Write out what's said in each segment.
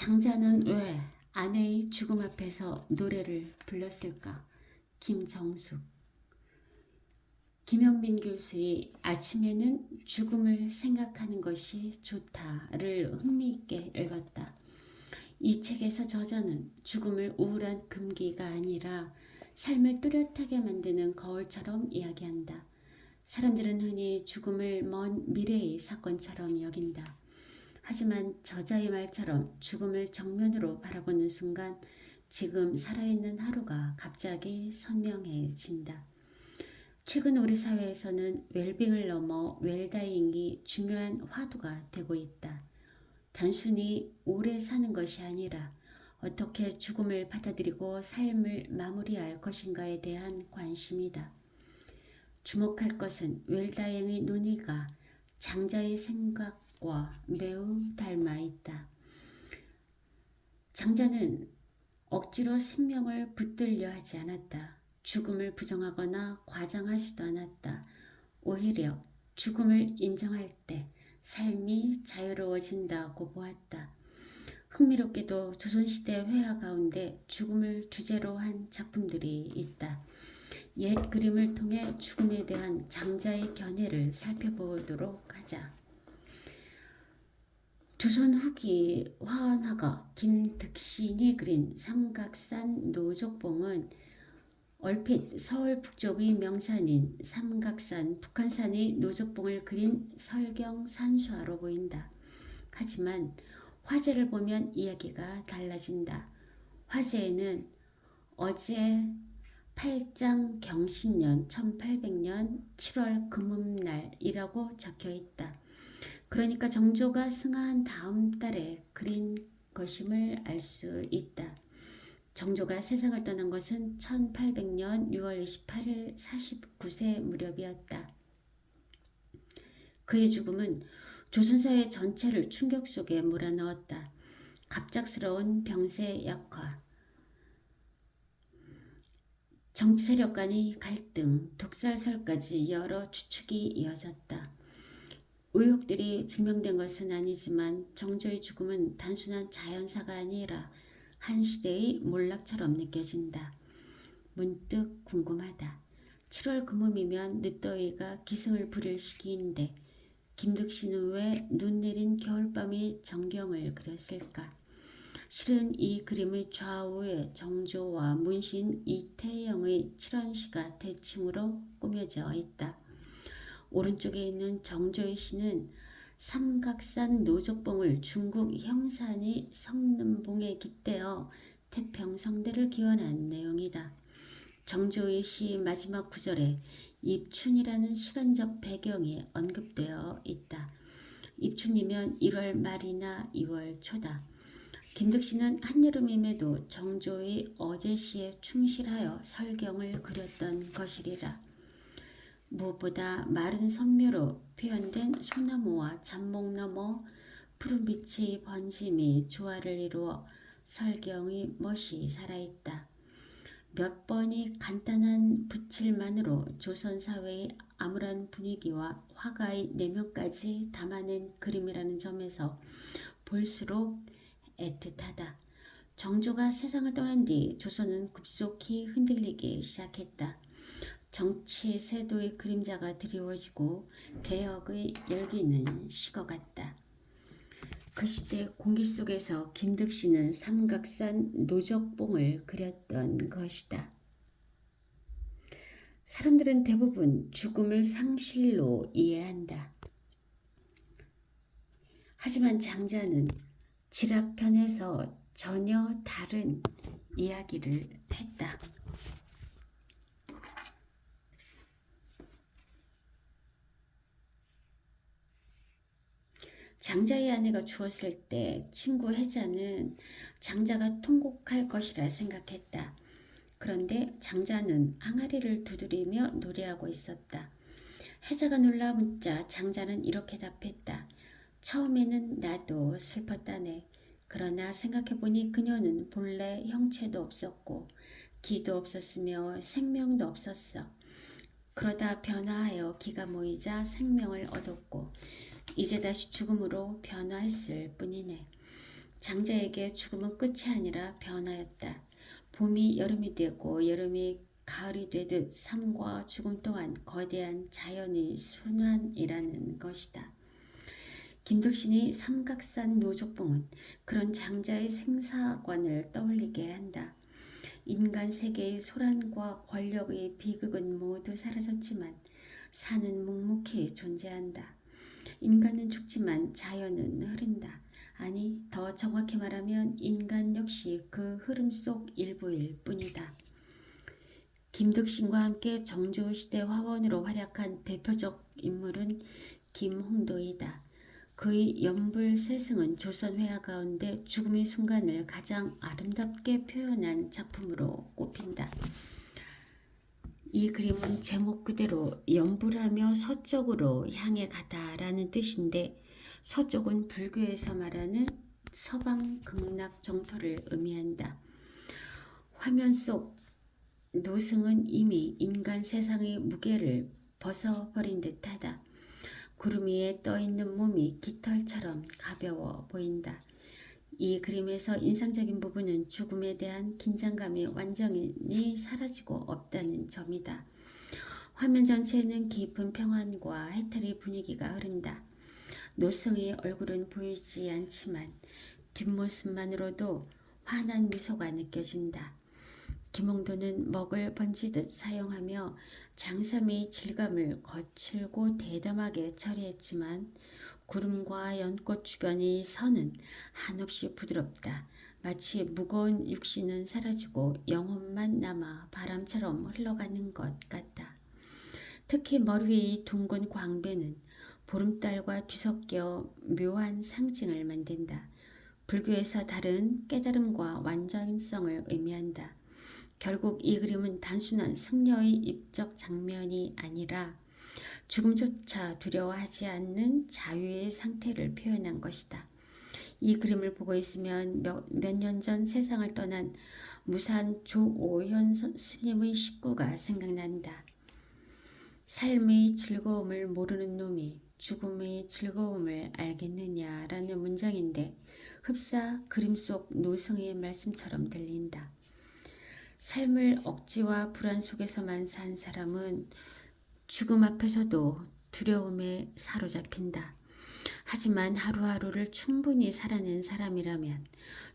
장자는 왜 아내의 죽음 앞에서 노래를 불렀을까? 김정숙. 김영민 교수의 아침에는 죽음을 생각하는 것이 좋다를 흥미있게 읽었다. 이 책에서 저자는 죽음을 우울한 금기가 아니라 삶을 뚜렷하게 만드는 거울처럼 이야기한다. 사람들은 흔히 죽음을 먼 미래의 사건처럼 여긴다. 하지만 저자의 말처럼 죽음을 정면으로 바라보는 순간 지금 살아있는 하루가 갑자기 선명해진다. 최근 우리 사회에서는 웰빙을 넘어 웰다잉이 중요한 화두가 되고 있다. 단순히 오래 사는 것이 아니라 어떻게 죽음을 받아들이고 삶을 마무리할 것인가에 대한 관심이다. 주목할 것은 웰다잉의 논의가 장자의 생각과 매우 닮아 있다. 장자는 억지로 생명을 붙들려 하지 않았다. 죽음을 부정하거나 과장하지도 않았다. 오히려 죽음을 인정할 때 삶이 자유로워진다고 보았다. 흥미롭게도 조선시대 회화 가운데 죽음을 주제로 한 작품들이 있다. 옛 그림을 통해 죽음에 대한 장자의 견해를 살펴보도록 하자. 조선 후기 화원화가 김득신이 그린 삼각산 노족봉은 얼핏 서울 북쪽의 명산인 삼각산 북한산의 노족봉을 그린 설경 산수화로 보인다. 하지만 화제를 보면 이야기가 달라진다. 화제에는 어제 팔장 경신년 1800년 7월 금음날이라고 적혀 있다. 그러니까 정조가 승하한 다음 달에 그린 것임을 알 수 있다. 정조가 세상을 떠난 것은 1800년 6월 28일 49세 무렵이었다. 그의 죽음은 조선사회 전체를 충격 속에 몰아넣었다. 갑작스러운 병세 약화, 정치 세력 간의 갈등, 독살설까지 여러 추측이 이어졌다. 의혹들이 증명된 것은 아니지만 정조의 죽음은 단순한 자연사가 아니라 한 시대의 몰락처럼 느껴진다. 문득 궁금하다. 7월 금음이면 늦더위가 기승을 부릴 시기인데 김득신은 왜 눈 내린 겨울밤의 정경을 그렸을까? 실은 이 그림의 좌우에 정조와 문신 이태영의 칠원시가 대칭으로 꾸며져 있다. 오른쪽에 있는 정조의 시는 삼각산 노족봉을 중국 형산이 성남봉에 깃대어 태평성대를 기원한 내용이다. 정조의 시 마지막 구절에 입춘이라는 시간적 배경이 언급되어 있다. 입춘이면 1월 말이나 2월 초다. 김득신은 한여름임에도 정조의 어제시에 충실하여 설경을 그렸던 것이리라. 무엇보다 마른 선묘로 표현된 소나무와 잡목 너머 푸른빛의 번짐이 조화를 이루어 설경의 멋이 살아있다. 몇 번이 간단한 붓칠만으로 조선사회의 암울한 분위기와 화가의 내면까지 담아낸 그림이라는 점에서 볼수록 애틋하다. 정조가 세상을 떠난 뒤 조선은 급속히 흔들리기 시작했다. 정치 세도의 그림자가 드리워지고 개혁의 열기는 식어갔다. 그 시대 공기 속에서 김득신은 삼각산 노족봉을 그렸던 것이다. 사람들은 대부분 죽음을 상실로 이해한다. 하지만 장자는 지락편에서 전혀 다른 이야기를 했다. 장자의 아내가 죽었을 때 친구 혜자는 장자가 통곡할 것이라 생각했다. 그런데 장자는 항아리를 두드리며 노래하고 있었다. 혜자가 놀라 묻자 장자는 이렇게 답했다. 처음에는 나도 슬펐다네. 그러나 생각해보니 그녀는 본래 형체도 없었고 기도 없었으며 생명도 없었어. 그러다 변화하여 기가 모이자 생명을 얻었고 이제 다시 죽음으로 변화했을 뿐이네. 장자에게 죽음은 끝이 아니라 변화였다. 봄이 여름이 되고 여름이 가을이 되듯 삶과 죽음 또한 거대한 자연의 순환이라는 것이다. 김덕신이 삼각산 노족봉은 그런 장자의 생사관을 떠올리게 한다. 인간 세계의 소란과 권력의 비극은 모두 사라졌지만 산은 묵묵히 존재한다. 인간은 죽지만 자연은 흐른다. 아니, 더 정확히 말하면 인간 역시 그 흐름 속 일부일 뿐이다. 김덕신과 함께 정조시대 화원으로 활약한 대표적 인물은 김홍도이다. 그의 연불세승은 조선회화 가운데 죽음의 순간을 가장 아름답게 표현한 작품으로 꼽힌다. 이 그림은 제목 그대로 연불하며 서쪽으로 향해 가다라는 뜻인데, 서쪽은 불교에서 말하는 서방 극락 정토를 의미한다. 화면 속 노승은 이미 인간 세상의 무게를 벗어버린 듯하다. 구름 위에 떠있는 몸이 깃털처럼 가벼워 보인다. 이 그림에서 인상적인 부분은 죽음에 대한 긴장감이 완전히 사라지고 없다는 점이다. 화면 전체에는 깊은 평안과 해탈의 분위기가 흐른다. 노승의 얼굴은 보이지 않지만 뒷모습만으로도 환한 미소가 느껴진다. 김홍도는 먹을 번지듯 사용하며 장삼의 질감을 거칠고 대담하게 처리했지만 구름과 연꽃 주변의 선은 한없이 부드럽다. 마치 무거운 육신은 사라지고 영혼만 남아 바람처럼 흘러가는 것 같다. 특히 머리 위의 둥근 광배는 보름달과 뒤섞여 묘한 상징을 만든다. 불교에서 다른 깨달음과 완전성을 의미한다. 결국 이 그림은 단순한 승려의 입적 장면이 아니라 죽음조차 두려워하지 않는 자유의 상태를 표현한 것이다. 이 그림을 보고 있으면 몇 년 전 세상을 떠난 무산 조오현 스님의 식구가 생각난다. 삶의 즐거움을 모르는 놈이 죽음의 즐거움을 알겠느냐라는 문장인데 흡사 그림 속 노승의 말씀처럼 들린다. 삶을 억지와 불안 속에서만 산 사람은 죽음 앞에서도 두려움에 사로잡힌다. 하지만 하루하루를 충분히 살아낸 사람이라면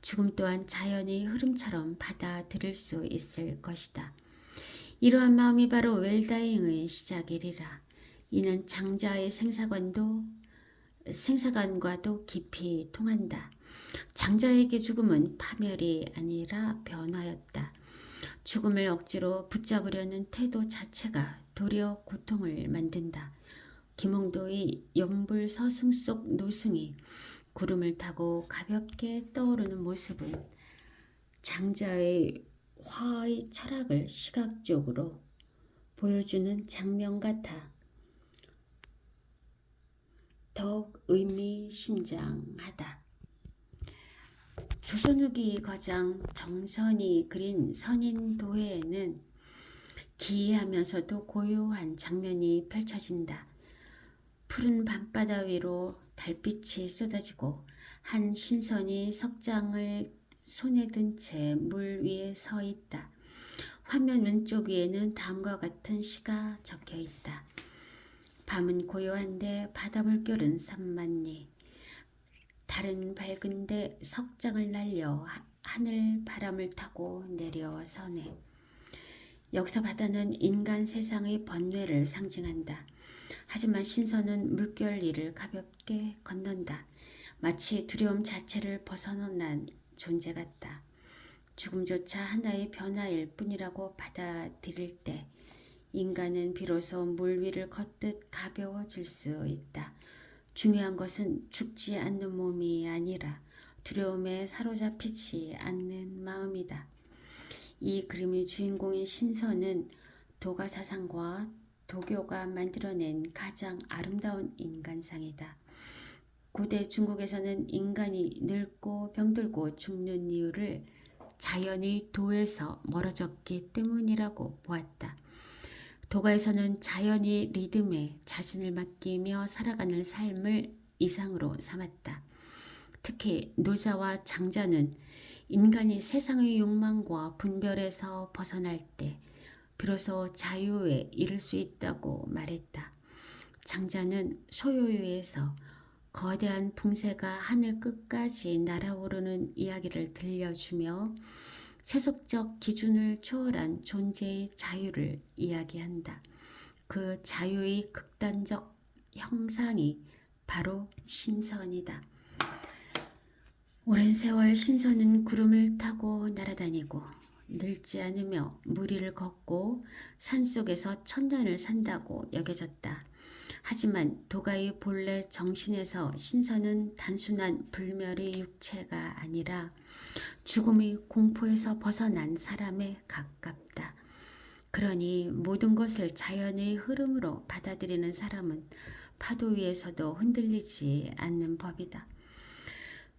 죽음 또한 자연의 흐름처럼 받아들일 수 있을 것이다. 이러한 마음이 바로 웰다잉의 시작이리라. 이는 장자의 생사관과도 깊이 통한다. 장자에게 죽음은 파멸이 아니라 변화였다. 죽음을 억지로 붙잡으려는 태도 자체가 도리어 고통을 만든다. 김홍도의 연불서승 속 노승이 구름을 타고 가볍게 떠오르는 모습은 장자의 화의 철학을 시각적으로 보여주는 장면 같아 더욱 의미심장하다. 조선 후기 거장 정선이 그린 선인도회에는 기이하면서도 고요한 장면이 펼쳐진다. 푸른 밤바다 위로 달빛이 쏟아지고 한 신선이 석장을 손에 든 채 물 위에 서 있다. 화면 왼쪽 위에는 다음과 같은 시가 적혀 있다. 밤은 고요한데 바다 물결은 산만리. 달은 밝은데 석장을 날려 하늘 바람을 타고 내려서네. 여기서 바다는 인간 세상의 번뇌를 상징한다. 하지만 신선은 물결 위를 가볍게 건넌다. 마치 두려움 자체를 벗어난 존재 같다. 죽음조차 하나의 변화일 뿐이라고 받아들일 때 인간은 비로소 물 위를 걷듯 가벼워질 수 있다. 중요한 것은 죽지 않는 몸이 아니라 두려움에 사로잡히지 않는 마음이다. 이 그림의 주인공인 신선은 도가사상과 도교가 만들어낸 가장 아름다운 인간상이다. 고대 중국에서는 인간이 늙고 병들고 죽는 이유를 자연이 도에서 멀어졌기 때문이라고 보았다. 도가에서는 자연이 리듬에 자신을 맡기며 살아가는 삶을 이상으로 삼았다. 특히 노자와 장자는 인간이 세상의 욕망과 분별에서 벗어날 때 비로소 자유에 이를 수 있다고 말했다. 장자는 소요유에서 거대한 붕새가 하늘 끝까지 날아오르는 이야기를 들려주며 세속적 기준을 초월한 존재의 자유를 이야기한다. 그 자유의 극단적 형상이 바로 신선이다. 오랜 세월 신선은 구름을 타고 날아다니고 늙지 않으며 무리를 걷고 산속에서 천년을 산다고 여겨졌다. 하지만 도가의 본래 정신에서 신선은 단순한 불멸의 육체가 아니라 죽음의 공포에서 벗어난 사람에 가깝다. 그러니 모든 것을 자연의 흐름으로 받아들이는 사람은 파도 위에서도 흔들리지 않는 법이다.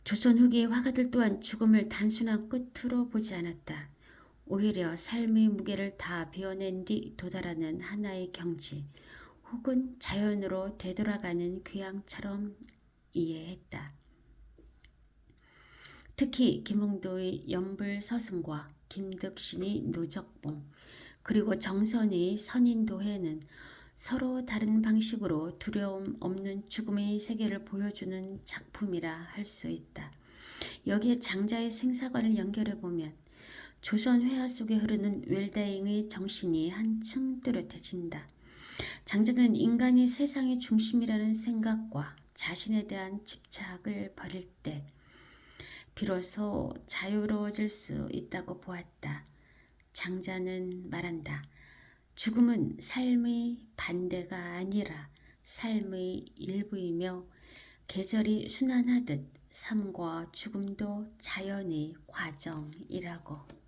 조선 후기의 화가들 또한 죽음을 단순한 끝으로 보지 않았다. 오히려 삶의 무게를 다 비워낸 뒤 도달하는 하나의 경지 혹은 자연으로 되돌아가는 귀향처럼 이해했다. 특히 김홍도의 연불서승과 김득신의 노적봉 그리고 정선의 선인도회는 서로 다른 방식으로 두려움 없는 죽음의 세계를 보여주는 작품이라 할 수 있다. 여기에 장자의 생사관을 연결해보면 조선 회화 속에 흐르는 웰다잉의 정신이 한층 뚜렷해진다. 장자는 인간이 세상의 중심이라는 생각과 자신에 대한 집착을 버릴 때 비로소 자유로워질 수 있다고 보았다. 장자는 말한다. 죽음은 삶의 반대가 아니라 삶의 일부이며 계절이 순환하듯 삶과 죽음도 자연의 과정이라고.